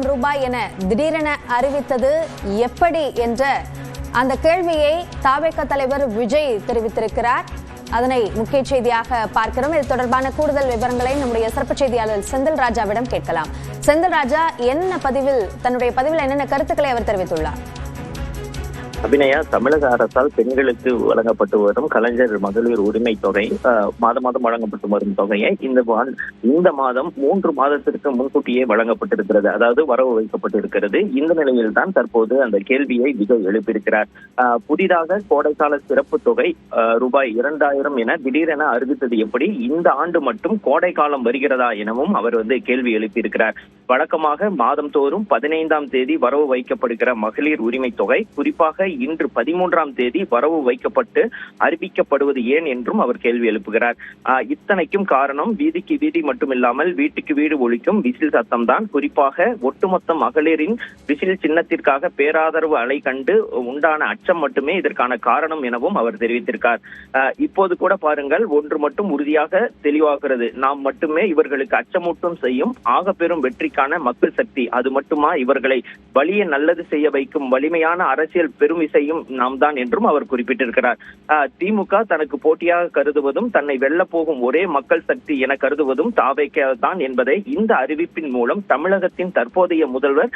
ரூபாய் என திடீரென அறிவித்தது எப்படி என்ற அந்த கேள்வியை தவேக தலைவர் விஜய் தெரிவித்திருக்கிறார். அதனை முக்கிய செய்தியாக பார்க்கிறோம். இது தொடர்பான கூடுதல் விவரங்களை நம்முடைய சிறப்பு செய்தியாளர் செந்தில் ராஜாவிடம் கேட்கலாம். செந்தில் ராஜா, தன்னுடைய பதிவில் என்னென்ன கருத்துக்களை அவர் தெரிவித்துள்ளார்? அபிநயா, தமிழக அரசால் பெண்களுக்கு வழங்கப்பட்டு வரும் கலைஞர் மகளிர் உரிமை தொகை மாதம் வழங்கப்பட்டு வரும் தொகையை இந்த மாதம் 3 மாதத்திற்கு முன்கூட்டியே வழங்கப்பட்டிருக்கிறது. அதாவது வரவு வைக்கப்பட்டிருக்கிறது. இந்த நிலையில் தான் தற்போது அந்த கேள்வியை விஜய் எழுப்பியிருக்கிறார். புதிதாக கோடைக்கால சிறப்பு தொகை ரூபாய் 2000 என திடீரென அறிவித்தது எப்படி? இந்த ஆண்டு மட்டும் கோடை காலம் வருகிறதா எனவும் அவர் கேள்வி எழுப்பியிருக்கிறார். வழக்கமாக மாதம் தோறும் 15ஆம் தேதி வரவு வைக்கப்படுகிற மகளிர் உரிமை தொகை குறிப்பாக இன்று 13ஆம் தேதி வரவு வைக்கப்பட்டு அறிவிக்கப்படுவது ஏன் என்றும் அவர் கேள்வி எழுப்புகிறார். இத்தனைக்கும் காரணம் வீதிக்கு வீதி மட்டுமில்லாமல் வீட்டுக்கு வீடு ஒலிக்கும் விசில் சத்தம் தான். குறிப்பாக ஒட்டுமொத்த மகளிரின் விசில் சின்னத்திற்காக பேராதரவு அலை கண்டு உண்டான அச்சம் மட்டுமே இதற்கான காரணம் எனவும் அவர் தெரிவித்திருக்கார். இப்போது கூட பாருங்கள், ஒன்று மட்டும் உறுதியாக தெளிவாகிறது. நாம் மட்டுமே இவர்களுக்கு அச்சமூட்டும் செய்யும் ஆக பெரும் வெற்றிக்கான மக்கள் சக்தி. அது மட்டுமா இவர்களை வலிய நல்லது செய்ய வைக்கும் வலிமையான அரசியல் பெரும் இசையும் நாம் தான் என்றும் அவர் குறிப்பிட்டிருக்கிறார். திமுக தனக்கு போட்டியாக கருதுவதும் தன்னை வெல்ல போகும் ஒரே மக்கள் சக்தி என கருதுவதும் தவேக தான் என்பதை இந்த அறிவிப்பின் மூலம் தமிழகத்தின் தற்போதைய முதல்வர்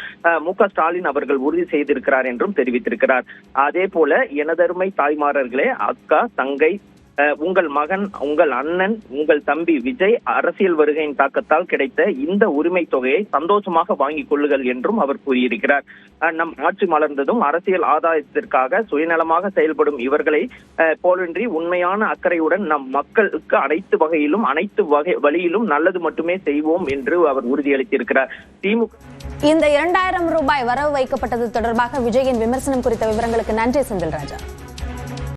மு.க. ஸ்டாலின் அவர்கள் உறுதி செய்திருக்கிறார் என்றும் தெரிவித்திருக்கிறார். அதே போல எனதருமை தாய்மார்களே, அக்கா, தங்கை, உங்கள் மகன், உங்கள் அண்ணன், உங்கள் தம்பி விஜய் அரசியல் வருகையின் தாக்கத்தால் கிடைத்த இந்த உரிமை தொகையை சந்தோஷமாக வாங்கிக் கொள்ளுங்கள் என்றும் அவர் கூறியிருக்கிறார். நம் ஆட்சி மலர்ந்ததும் அரசியல் ஆதாயத்திற்காக சுயநலமாக செயல்படும் இவர்களை போலின்றி உண்மையான அக்கறையுடன் நம் மக்களுக்கு அனைத்து வழியிலும் நல்லது மட்டுமே செய்வோம் என்று அவர் உறுதியளித்திருக்கிறார். திமுக இந்த 2000 ரூபாய் வரவு வைக்கப்பட்டது தொடர்பாக விஜயின் விமர்சனம் குறித்த விவரங்களுக்கு நன்றி செந்தில் ராஜா.